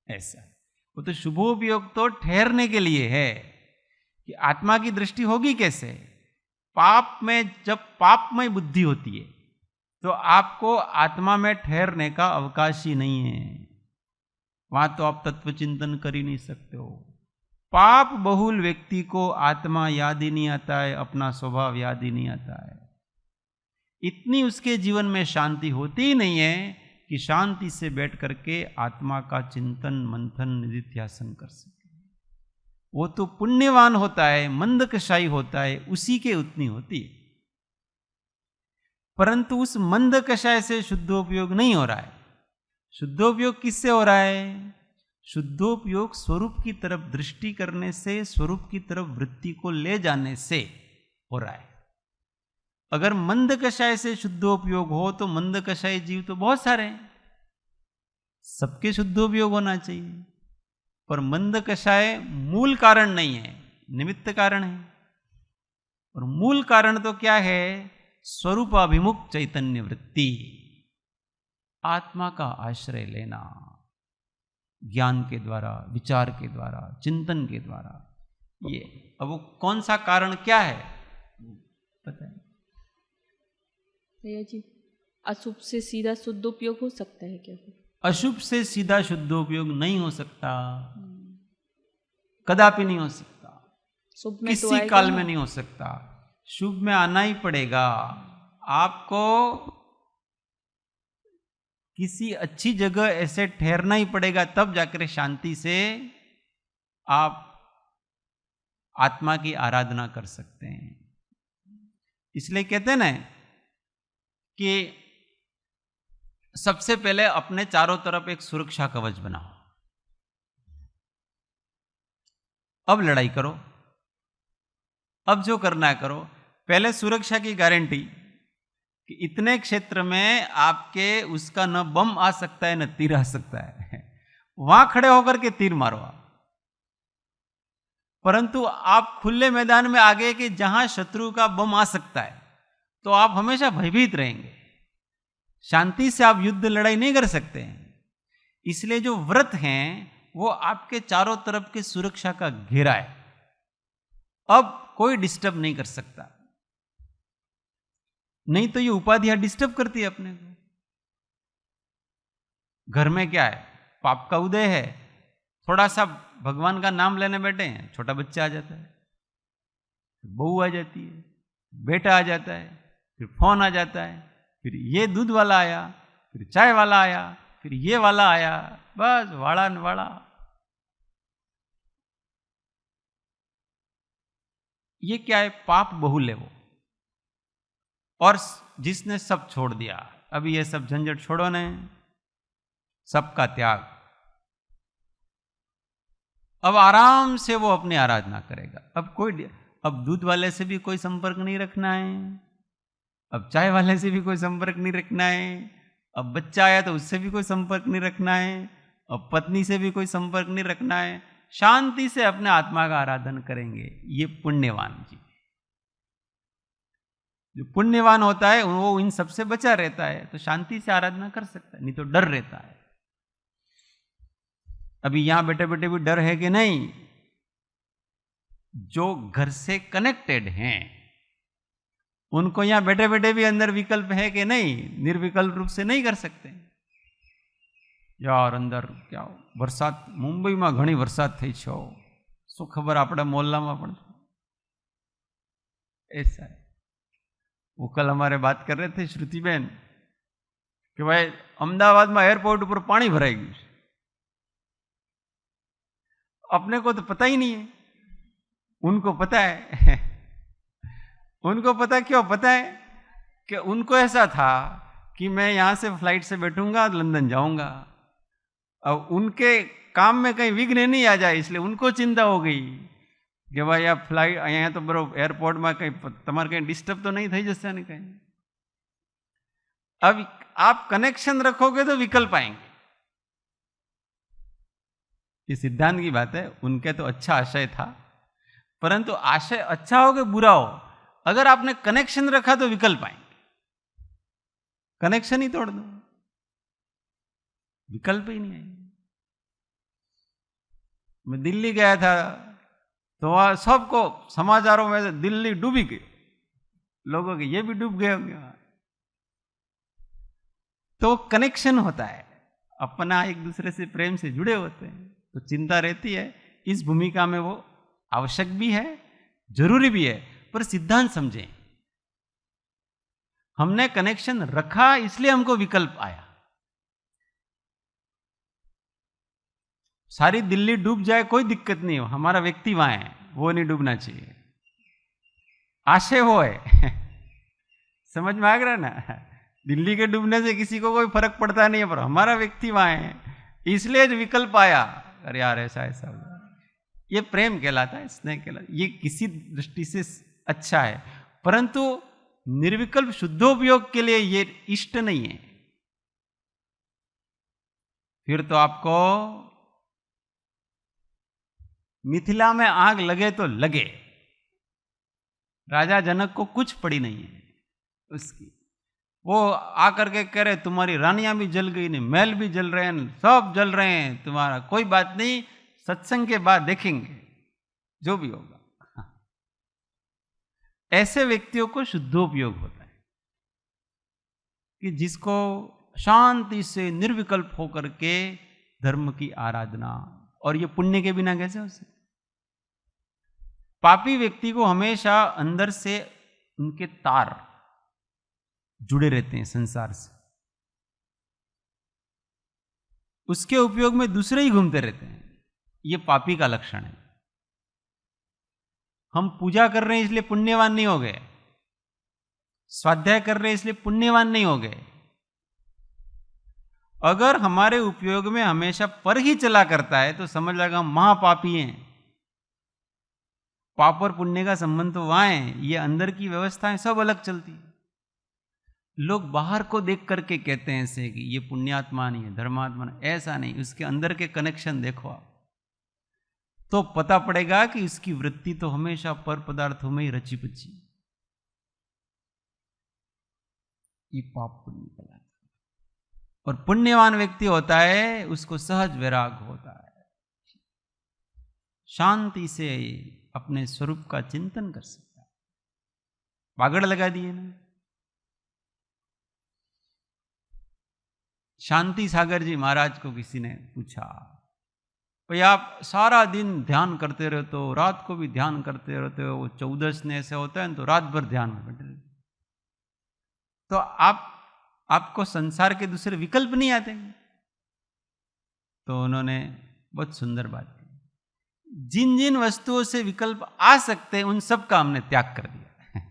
ऐसा वो तो शुभोपयोग तो ठहरने के लिए है कि आत्मा की दृष्टि होगी कैसे? पाप में, जब पापमय बुद्धि होती है तो आपको आत्मा में ठहरने का अवकाश ही नहीं है। वहां तो आप तत्व चिंतन कर ही नहीं सकते हो। पाप बहुल व्यक्ति को आत्मा याद ही नहीं आता है, अपना स्वभाव याद ही नहीं आता है। इतनी उसके जीवन में शांति होती ही नहीं है कि शांति से बैठ करके आत्मा का चिंतन मंथन निधिध्यासन कर सके। वो तो पुण्यवान होता है, मंदकशाही होता है, उसी के उतनी होती है। परंतु उस मंदकशाय से शुद्धोपयोग नहीं हो रहा है। शुद्धोपयोग किससे हो रहा है? शुद्धोपयोग स्वरूप की तरफ दृष्टि करने से, स्वरूप की तरफ वृत्ति को ले जाने से हो रहा है। अगर मंदकशाय से शुद्धोपयोग हो तो मंदकशायी जीव तो बहुत सारे हैं, सबके शुद्धोपयोग होना चाहिए। पर मंदकशाय मूल कारण नहीं है, निमित्त कारण है। और मूल कारण तो क्या है? स्वरूपाभिमुख चैतन्य वृत्ति, आत्मा का आश्रय लेना, ज्ञान के द्वारा, विचार के द्वारा, चिंतन के द्वारा। ये अब वो कौन सा कारण क्या है पता है? भैया जी, अशुभ से सीधा शुद्ध उपयोग हो सकता है क्या? अशुभ से सीधा शुद्धोपयोग नहीं हो सकता, कदापि नहीं हो सकता, शुभ में किसी काल में नहीं हो सकता। शुभ में आना ही पड़ेगा आपको, किसी अच्छी जगह ऐसे ठहरना ही पड़ेगा, तब जाकर शांति से आप आत्मा की आराधना कर सकते हैं। इसलिए कहते हैं ना कि सबसे पहले अपने चारों तरफ एक सुरक्षा कवच बनाओ, अब लड़ाई करो, अब जो करना है करो। पहले सुरक्षा की गारंटी कि इतने क्षेत्र में आपके उसका न बम आ सकता है न तीर आ सकता है, वहां खड़े होकर के तीर मारो आप। परंतु आप खुले मैदान में आ गए कि जहां शत्रु का बम आ सकता है, तो आप हमेशा भयभीत रहेंगे, शांति से आप युद्ध लड़ाई नहीं कर सकते हैं। इसलिए जो व्रत हैं वो आपके चारों तरफ की सुरक्षा का घेरा है, अब कोई डिस्टर्ब नहीं कर सकता। नहीं तो ये उपाधियां डिस्टर्ब करती है अपने को। घर में क्या है, पाप का उदय है, थोड़ा सा भगवान का नाम लेने बैठे हैं, छोटा बच्चा आ जाता है, बहू आ जाती है, बेटा आ जाता है, फिर फोन आ जाता है, फिर ये दूध वाला आया, फिर चाय वाला आया, फिर ये वाला आया, बस वाड़ा न वाड़ा। ये क्या है? पाप बहुल है वो। और जिसने सब छोड़ दिया, अभी ये सब झंझट छोड़ो ने, सबका त्याग, अब आराम से वो अपनी आराधना करेगा। अब दूध वाले से भी कोई संपर्क नहीं रखना है, अब चाय वाले से भी कोई संपर्क नहीं रखना है, अब बच्चा आया तो उससे भी कोई संपर्क नहीं रखना है, अब पत्नी से भी कोई संपर्क नहीं रखना है। शांति से अपने आत्मा का आराधन करेंगे। ये पुण्यवान जी, जो पुण्यवान होता है वो इन सबसे बचा रहता है, तो शांति से आराधना कर सकता है, नहीं तो डर रहता है। अभी यहां बैठे बैठे भी डर है कि नहीं? जो घर से कनेक्टेड हैं उनको यहां बैठे बैठे भी अंदर विकल्प है कि नहीं? निर्विकल्प रूप से नहीं कर सकते यार। अंदर क्या वरसाद, मुंबई में घणी वरसाद थई छो, शू खबर आपड़ा मोहल्ला में पण ऐसा है। वो कल हमारे बात कर रहे थे श्रुति बहन कि भाई अहमदाबाद में एयरपोर्ट पर पानी भराई गયું છે, अपने को तो पता ही नहीं है, उनको पता है। उनको पता क्यों पता है? कि उनको ऐसा था कि मैं यहां से फ्लाइट से बैठूंगा लंदन जाऊंगा, अब उनके काम में कहीं विघ्न नहीं आ जाए, इसलिए उनको चिंता हो गई कि भाई आप फ्लाइट यहाँ तो बराबर एयरपोर्ट में कहीं तुम्हारे कहीं डिस्टर्ब तो नहीं थी जैसे नहीं कहीं। अब आप कनेक्शन रखोगे तो विकल्प आएंगे। ये सिद्धांत की बात है। उनके तो अच्छा आशय था, परंतु आशय अच्छा हो कि बुरा हो, अगर आपने कनेक्शन रखा तो विकल्प आएंगे। कनेक्शन ही तोड़ दो, विकल्प ही नहीं आएंगे। मैं दिल्ली गया था तो वहां सबको समाचारों में दिल्ली डूबी गई, लोगों के ये भी डूब गए होंगे। तो कनेक्शन होता है। अपना एक दूसरे से प्रेम से जुड़े होते हैं, तो चिंता रहती है। इस भूमिका में वो आवश्यक भी है, जरूरी भी है, पर सिद्धांत समझें। हमने कनेक्शन रखा इसलिए हमको विकल्प आया। सारी दिल्ली डूब जाए कोई दिक्कत नहीं हो, हमारा व्यक्ति वहां है, वो नहीं डूबना चाहिए। आशय वो है समझ में आ गया ना। दिल्ली के डूबने से किसी को कोई फर्क पड़ता नहीं है, पर हमारा व्यक्ति वहां है, इसलिए विकल्प आया। अरे यार ऐसा ऐसा हुआ, ये प्रेम कहलाता है, स्नेह कहलाता है। ये किसी दृष्टि से अच्छा है, परंतु निर्विकल्प शुद्धोपयोग के लिए ये इष्ट नहीं है। फिर तो आपको मिथिला में आग लगे तो लगे, राजा जनक को कुछ पड़ी नहीं है उसकी। वो आकर के कह रहे तुम्हारी रानियां भी जल गई, नहीं महल भी जल रहे हैं, सब जल रहे हैं, तुम्हारा कोई बात नहीं, सत्संग के बाद देखेंगे जो भी होगा। ऐसे व्यक्तियों को शुद्धोपयोग होता है कि जिसको शांति से निर्विकल्प होकर के धर्म की आराधना, और ये पुण्य के बिना कैसे हो सकते। पापी व्यक्ति को हमेशा अंदर से उनके तार जुड़े रहते हैं संसार से, उसके उपयोग में दूसरे ही घूमते रहते हैं। ये पापी का लक्षण है। हम पूजा कर रहे हैं इसलिए पुण्यवान नहीं हो गए, स्वाध्याय कर रहे हैं इसलिए पुण्यवान नहीं हो गए। अगर हमारे उपयोग में हमेशा पर ही चला करता है तो समझ लगा महापापी हैं। पाप और पुण्य का संबंध तो वहां है, ये अंदर की व्यवस्थाएं सब अलग चलती है। लोग बाहर को देख करके कहते हैं ऐसे कि ये पुण्यात्मा नहीं है, धर्मात्मा नहीं, ऐसा नहीं। उसके अंदर के कनेक्शन देखो आप, तो पता पड़ेगा कि इसकी वृत्ति तो हमेशा पर पदार्थों में ही रची पची। ये पाप पुण्य कहलाता है। और पुण्यवान व्यक्ति होता है उसको सहज वैराग होता है, शांति से अपने स्वरूप का चिंतन कर सकता है। बागड़ लगा दिए ना। शांति सागर जी महाराज को किसी ने पूछा, भाई आप सारा दिन ध्यान करते रहते हो, रात को भी ध्यान करते रहते हो, 14 ने ऐसे होता है तो रात भर ध्यान में बैठे रहते, तो आपको संसार के दूसरे विकल्प नहीं आते? तो उन्होंने बहुत सुंदर बात की, जिन जिन वस्तुओं से विकल्प आ सकते हैं उन सब का हमने त्याग कर दिया।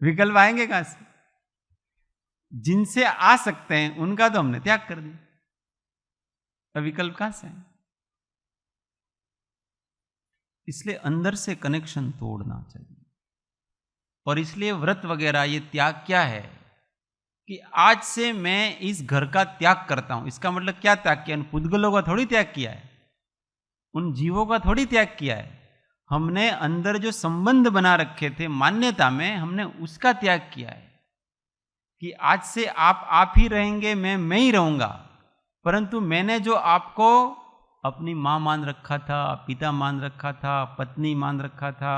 विकल्प आएंगे कहां से? जिनसे आ सकते हैं उनका तो हमने त्याग कर दिया, तो विकल्प कहां से? इसलिए अंदर से कनेक्शन तोड़ना चाहिए। और इसलिए व्रत वगैरह ये त्याग क्या है कि आज से मैं इस घर का त्याग करता हूं। इसका मतलब क्या त्याग किया? उन पुद्गलों का थोड़ी त्याग किया है, उन जीवों का थोड़ी त्याग किया है। हमने अंदर जो संबंध बना रखे थे मान्यता में, हमने उसका त्याग किया है कि आज से आप ही रहेंगे, मैं ही रहूंगा। परंतु मैंने जो आपको अपनी मां मान रखा था, पिता मान रखा था, पत्नी मान रखा था,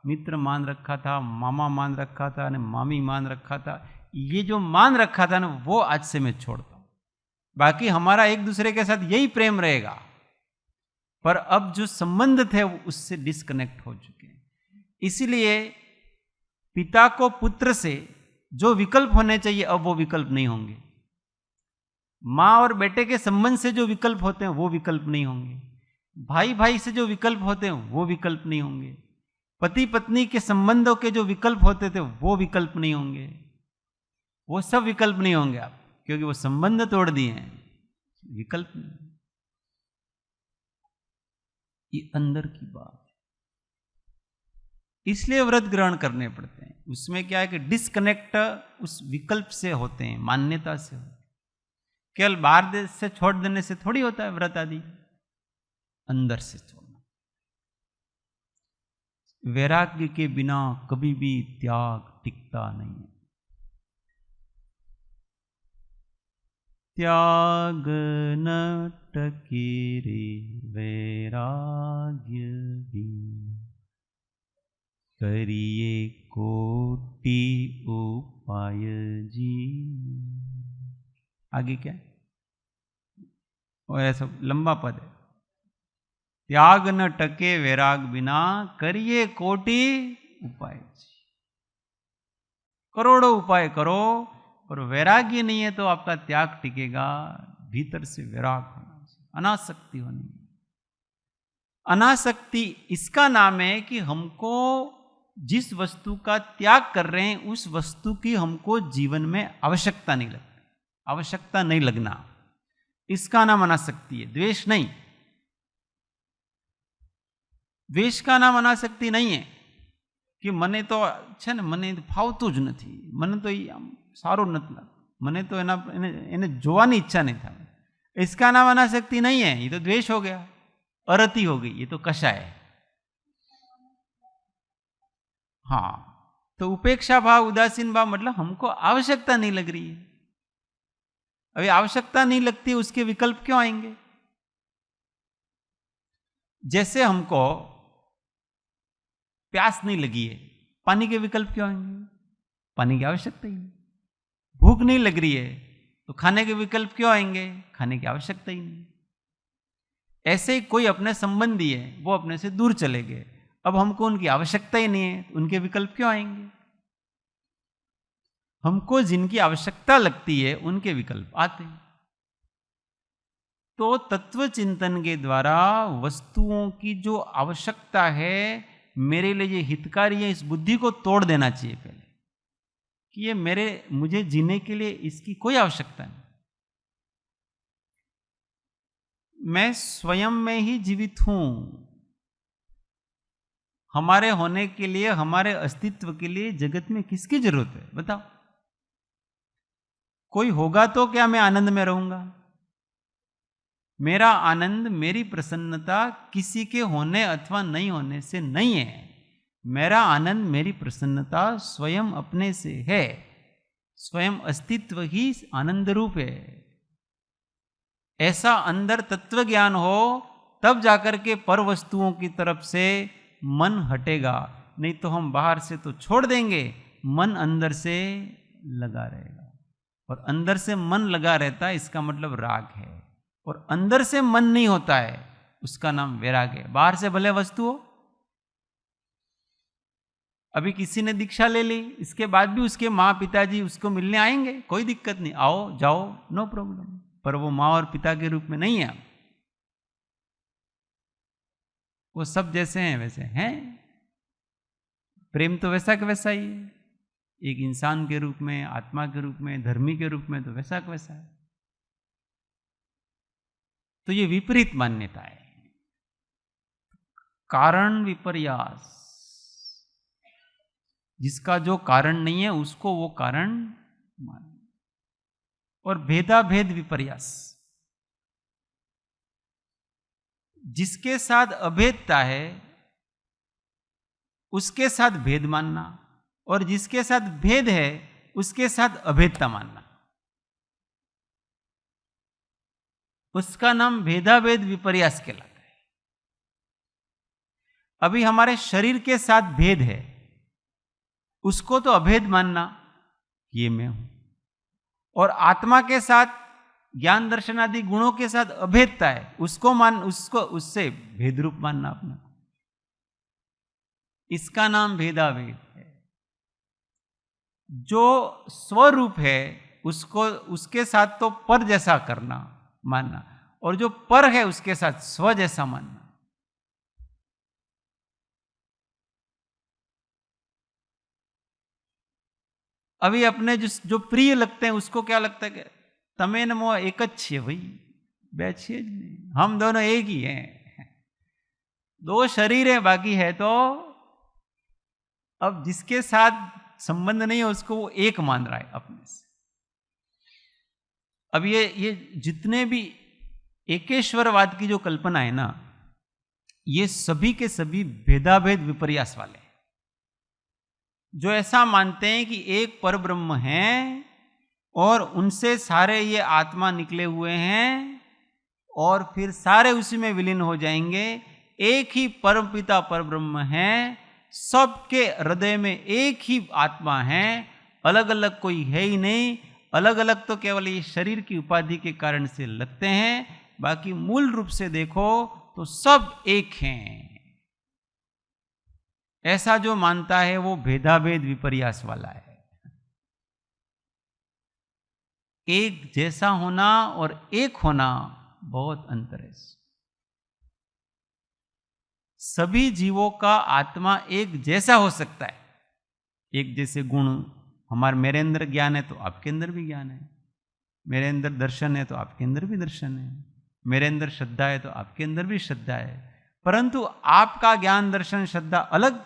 मित्र मान रखा था, मामा मान रखा था, मामी मान रखा था, ये जो मान रखा था ना, वो आज से मैं छोड़ता हूं। बाकी हमारा एक दूसरे के साथ यही प्रेम रहेगा, पर अब जो संबंध थे उससे डिस्कनेक्ट हो चुके हैं। इसीलिए पिता को पुत्र से जो विकल्प होने चाहिए अब वो विकल्प नहीं होंगे। मां और बेटे के संबंध से जो विकल्प होते हैं वो विकल्प नहीं होंगे। भाई भाई से जो विकल्प होते हैं वो विकल्प नहीं होंगे। पति पत्नी के संबंधों के जो विकल्प होते थे वो विकल्प नहीं होंगे। वो सब विकल्प नहीं होंगे आप, क्योंकि वो संबंध तोड़ दिए हैं, विकल्प नहीं। ये अंदर की बात, इसलिए व्रत ग्रहण करने पड़ते हैं। उसमें क्या है कि डिस्कनेक्ट उस विकल्प से होते हैं, मान्यता से होते हैं। केवल बाहर देश से छोड़ देने से थोड़ी होता है व्रत आदि, अंदर से छोड़ना। वैराग्य के बिना कभी भी त्याग टिकता नहीं है। त्याग न टके रे वैराग्य भी, करिए कोटि उपाय जी। आगे क्या? और ऐसा लंबा पद है। त्याग न टके वैराग बिना, करिए कोटि उपाय। करोड़ों उपाय करो और वैराग्य नहीं है तो आपका त्याग टिकेगा। भीतर से वैराग होना चाहिए, अनासक्ति होनी है। अनासक्ति इसका नाम है कि हमको जिस वस्तु का त्याग कर रहे हैं उस वस्तु की हमको जीवन में आवश्यकता नहीं लगती, आवश्यकता नहीं लगना, इसका नाम अनासक्ति है, द्वेष नहीं। द्वेष का नाम अनासक्ति नहीं है कि मने तो છે ને મને ફાવતું જ નથી, મને તો એ આમ સારું નથી લાગતું, મને તો એને જોવાની ઈચ્છા નહીં થાય, इसका नाम अनासक्ति नहीं है, ये तो द्वेष हो गया, अरति हो गई, ये तो कषाय है। हाँ, तो उपेक्षा भाव उदासीन भाव मतलब हमको आवश्यकता नहीं लग रही है। अभी आवश्यकता नहीं लगती, उसके विकल्प क्यों आएंगे? जैसे हमको प्यास नहीं लगी है, पानी के विकल्प क्यों आएंगे? पानी की आवश्यकता ही नहीं। भूख नहीं लग रही है तो खाने के विकल्प क्यों आएंगे? खाने की आवश्यकता ही नहीं। ऐसे ही कोई अपने संबंधी है, वो अपने से दूर चले गए, अब हमको उनकी आवश्यकता ही नहीं है, उनके विकल्प क्यों आएंगे? हमको जिनकी आवश्यकता लगती है उनके विकल्प आते हैं। तो तत्व चिंतन के द्वारा वस्तुओं की जो आवश्यकता है, मेरे लिए ये हितकारी है, इस बुद्धि को तोड़ देना चाहिए पहले कि ये मुझे जीने के लिए इसकी कोई आवश्यकता नहीं। मैं स्वयं में ही जीवित हूं। हमारे होने के लिए, हमारे अस्तित्व के लिए जगत में किसकी जरूरत है? बताओ। कोई होगा तो क्या मैं आनंद में रहूंगा? मेरा आनंद, मेरी प्रसन्नता किसी के होने अथवा नहीं होने से नहीं है। मेरा आनंद, मेरी प्रसन्नता स्वयं अपने से है। स्वयं अस्तित्व ही आनंद रूप है। ऐसा अंदर तत्व ज्ञान हो तब जाकर के पर वस्तुओं की तरफ से मन हटेगा, नहीं तो हम बाहर से तो छोड़ देंगे, मन अंदर से लगा रहेगा। और अंदर से मन लगा रहता है, इसका मतलब राग है। और अंदर से मन नहीं होता है, उसका नाम वैराग है। बाहर से भले वस्तु हो, अभी किसी ने दीक्षा ले ली, इसके बाद भी उसके माँ पिताजी उसको मिलने आएंगे, कोई दिक्कत नहीं, आओ जाओ, नो प्रॉब्लम। पर वो माँ और पिता के रूप में नहीं है। वो सब जैसे हैं वैसे हैं। प्रेम तो वैसा का वैसा ही है, एक इंसान के रूप में, आत्मा के रूप में, धर्मी के रूप में तो वैसा का वैसा है। तो ये विपरीत मान्यता है, कारण विपर्यास। जिसका जो कारण नहीं है उसको वो कारण मान। और भेदा भेद विपर्यास, जिसके साथ अभेदता है उसके साथ भेद मानना, और जिसके साथ भेद है उसके साथ अभेदता मानना, उसका नाम भेदाभेद विपर्यास कहलाता है। अभी हमारे शरीर के साथ भेद है, उसको तो अभेद मानना, ये मैं हूं। और आत्मा के साथ ज्ञान दर्शन आदि गुणों के साथ अभेदता है, उसको उससे भेद रूप मानना अपना, इसका नाम भेदाभेद है। जो स्वरूप है उसको, उसके साथ तो पर जैसा करना मानना, और जो पर है उसके साथ स्व जैसा मानना। अभी अपने जो प्रिय लगते हैं उसको क्या लगता है कि तमे न मो एक अच्छी भाई, बैठिए, हम दोनों एक ही हैं, दो शरीर है बाकी है। तो अब जिसके साथ संबंध नहीं है उसको वो एक मान रहा है अपने से। अब ये जितने भी एकेश्वरवाद की जो कल्पना है ना, ये सभी के सभी भेदाभेद विपर्यास वाले हैं, जो ऐसा मानते हैं कि एक परब्रह्म है और उनसे सारे ये आत्मा निकले हुए हैं और फिर सारे उसी में विलीन हो जाएंगे। एक ही परमपिता परब्रह्म है, सबके हृदय में एक ही आत्मा है, अलग अलग कोई है ही नहीं। अलग अलग तो केवल ये शरीर की उपाधि के कारण से लगते हैं, बाकी मूल रूप से देखो तो सब एक हैं। ऐसा जो मानता है वो भेदाभेद विपर्यास वाला है। एक जैसा होना और एक होना बहुत अंतर है। सभी जीवों का आत्मा एक जैसा हो सकता है। एक जैसे गुण मेरे अंदर ज्ञान है तो आपके अंदर भी ज्ञान है, मेरे अंदर दर्शन है तो आपके अंदर भी दर्शन है, मेरे अंदर श्रद्धा है तो आपके अंदर भी श्रद्धा है। परंतु आपका ज्ञान दर्शन श्रद्धा अलग,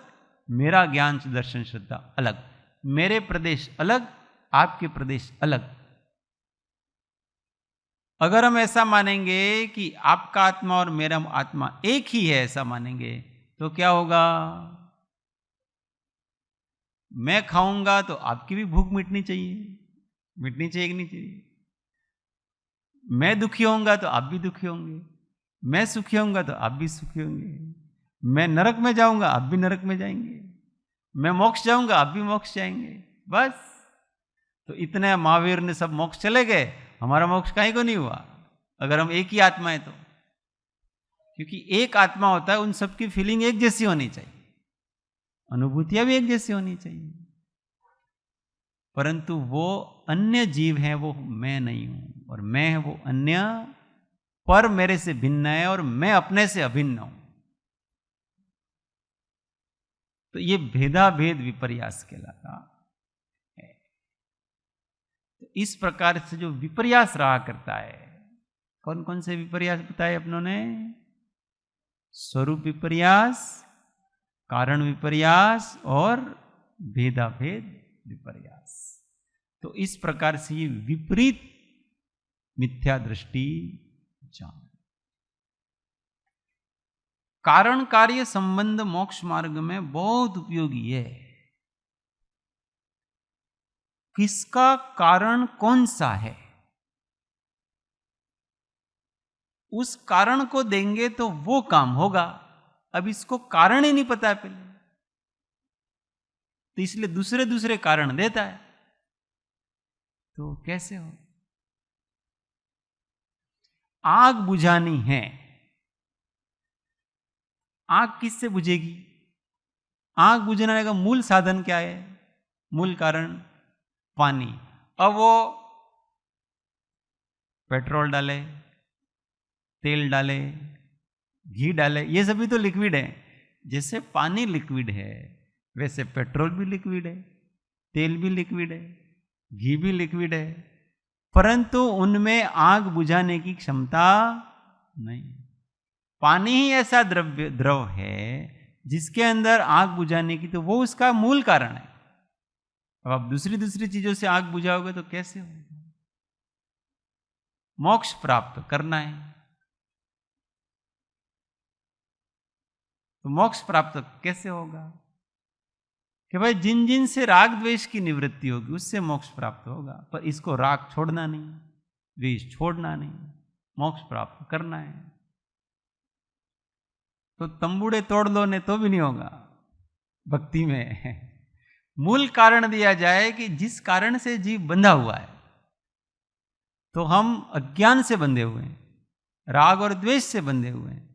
मेरा ज्ञान दर्शन श्रद्धा अलग, मेरे प्रदेश अलग, आपके प्रदेश अलग। अगर हम ऐसा मानेंगे कि आपका आत्मा और मेरा आत्मा एक ही है, ऐसा मानेंगे तो क्या होगा? मैं खाऊंगा तो आपकी भी भूख मिटनी चाहिए, मिटनी चाहिए कि नहीं चाहिए? मैं दुखी होऊंगा तो आप भी दुखी होंगे, मैं सुखी होऊंगा तो आप भी सुखी होंगे, मैं नरक में जाऊंगा आप भी नरक में जाएंगे, मैं मोक्ष जाऊंगा आप भी मोक्ष जाएंगे। बस तो इतने महावीर ने सब मोक्ष चले गए, हमारा मोक्ष काहे को नहीं हुआ अगर हम एक ही आत्मा है तो? क्योंकि एक आत्मा होता है, उन सबकी फीलिंग एक जैसी होनी चाहिए, अनुभूतियां भी एक जैसी होनी चाहिए। परंतु वो अन्य जीव हैं, वो मैं नहीं हूं, और मैं है वो अन्य पर मेरे से भिन्न है और मैं अपने से अभिन्न हूं। तो ये भेदाभेद विपर्यास कहलाता है। तो इस प्रकार से जो विपर्यास रहा करता है, कौन कौन से विपर्यास बताए अपनों ने? स्वरूप विपर्यास, कारण विपर्यास और भेदाभेद विपर्यास। तो इस प्रकार से ये विपरीत मिथ्या दृष्टि जान। कारण कार्य संबंध मोक्ष मार्ग में बहुत उपयोगी है। किसका कारण कौन सा है, उस कारण को देंगे तो वो काम होगा। अब इसको कारण ही नहीं पता है पहले, तो इसलिए दूसरे दूसरे कारण देता है, तो कैसे हो? आग बुझानी है, आग किससे बुझेगी? आग बुझाने का मूल साधन क्या है, मूल कारण? पानी। अब वो पेट्रोल डाले, तेल डाले, घी डाले, ये सभी तो लिक्विड है। जैसे पानी लिक्विड है वैसे पेट्रोल भी लिक्विड है, तेल भी लिक्विड है, घी भी लिक्विड है, परंतु उनमें आग बुझाने की क्षमता नहीं। पानी ही ऐसा द्रव है जिसके अंदर आग बुझाने की, तो वो उसका मूल कारण है। अब आप दूसरी दूसरी चीजों से आग बुझाओगे तो कैसे होगा? मोक्ष प्राप्त करना है तो मोक्ष प्राप्त कैसे होगा? कि भाई जिन जिन से राग द्वेष की निवृत्ति होगी उससे मोक्ष प्राप्त होगा, पर इसको राग छोड़ना नहीं, द्वेष छोड़ना नहीं, मोक्ष प्राप्त करना है। तो तंबूड़े तोड़ लो ने तो भी नहीं होगा भक्ति में। मूल कारण दिया जाए कि जिस कारण से जीव बंधा हुआ है, तो हम अज्ञान से बंधे हुए हैं, राग और द्वेष से बंधे हुए हैं,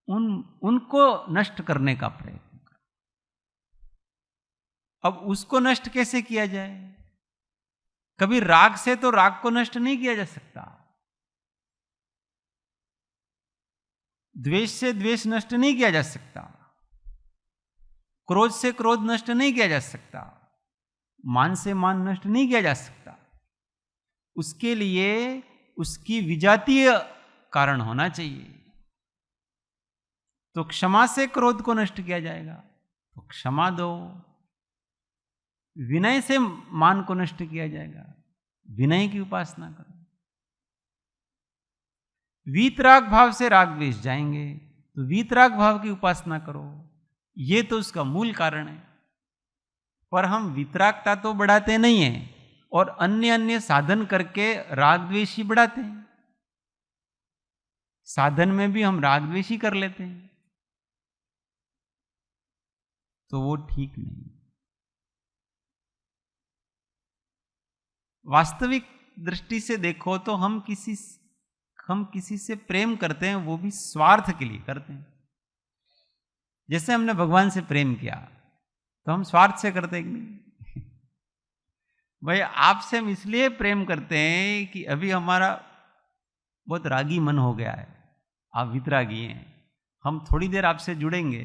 उनको नष्ट करने का प्रयत्न। अब उसको नष्ट कैसे किया जाए? कभी राग से तो राग को नष्ट नहीं किया जा सकता, द्वेष से द्वेष नष्ट नहीं किया जा सकता, क्रोध से क्रोध नष्ट नहीं किया जा सकता, मान से मान नष्ट नहीं किया जा सकता। उसके लिए उसकी विजातीय कारण होना चाहिए। तो क्षमा से क्रोध को नष्ट किया जाएगा तो क्षमा दो, विनय से मान को नष्ट किया जाएगा, विनय की उपासना करो, वीतराग भाव से राग द्वेष जाएंगे तो वीतराग भाव की उपासना करो। ये तो उसका मूल कारण है। पर हम वितरागता तो बढ़ाते नहीं हैं और अन्य अन्य साधन करके राग द्वेष ही बढ़ाते हैं। साधन में भी हम राग द्वेष ही कर लेते हैं, तो वो ठीक नहीं। वास्तविक दृष्टि से देखो तो हम किसी हम किसी से प्रेम करते हैं वो भी स्वार्थ के लिए करते हैं। जैसे हमने भगवान से प्रेम किया तो हम स्वार्थ से करते हैं कि नहीं? भाई आपसे हम इसलिए प्रेम करते हैं कि अभी हमारा बहुत रागी मन हो गया है, आप वितरागी हैं, हम थोड़ी देर आपसे जुड़ेंगे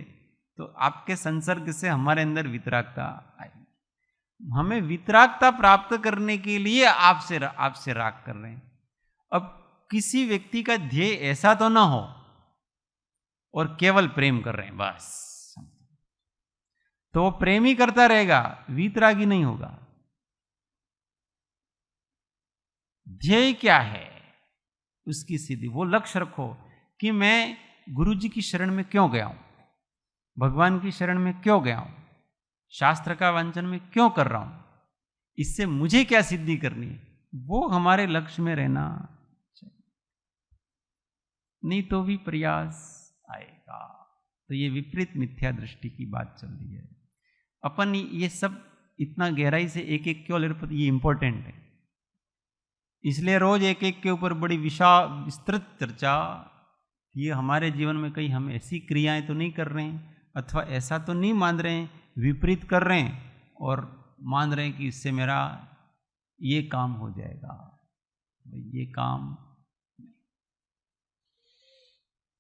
तो आपके संसर्ग से हमारे अंदर वितरागता आएगी। हमें वितरागता प्राप्त करने के लिए आपसे राग कर रहे हैं। अब किसी व्यक्ति का ध्येय ऐसा तो ना हो और केवल प्रेम कर रहे हैं बस, तो वो प्रेम ही करता रहेगा, वीतरागी नहीं होगा। ध्येय क्या है उसकी सिद्धि, वो लक्ष्य रखो कि मैं गुरु जी की शरण में क्यों गया हूं, भगवान की शरण में क्यों गया हूं, शास्त्र का वांचन में क्यों कर रहा हूं, इससे मुझे क्या सिद्धि करनी है, वो हमारे लक्ष्य में रहना चाहिए। नहीं तो भी प्रयास आएगा। तो ये विपरीत मिथ्या दृष्टि की बात चल रही है। अपन ये सब इतना गहराई से एक एक क्यों ले रहे, ये इंपॉर्टेंट है, इसलिए रोज एक एक के ऊपर बड़ी विस्तृत चर्चा। ये हमारे जीवन में कहीं हम ऐसी क्रियाएं तो नहीं कर रहे हैं, अथवा ऐसा तो नहीं मान रहे हैं, विपरीत कर रहे हैं और मान रहे हैं कि इससे मेरा ये काम हो जाएगा, ये काम।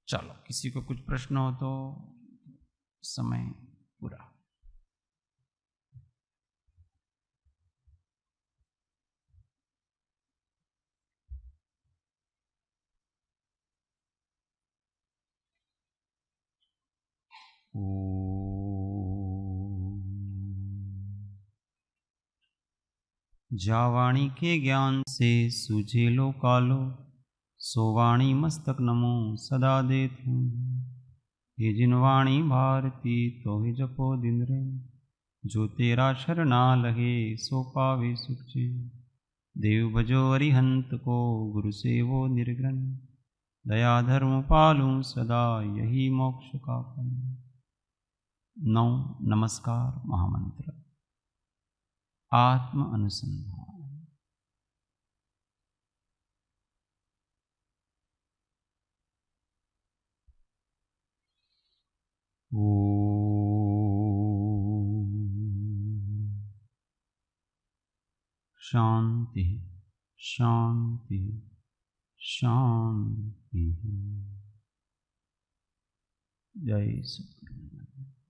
चलो, किसी को कुछ प्रश्न हो तो समय पूरा। जावाणी के ज्ञान से सूझे लो कालो, सोवाणी मस्तक नमो सदा देत हूँ। ये जिनवाणी भारती तो ही जपो दिन रे, जो तेरा शरणा लगे सो पावे सुख चैन। देव भजो अरिहंत को गुरु सेवो निर्ग्रन, दया धर्म पालूं सदा यही मोक्ष का फल। 9 नमस्कार महामंत्र। आत्म अनुसंधान। शांति शांति शांति। जय सद्गुरु।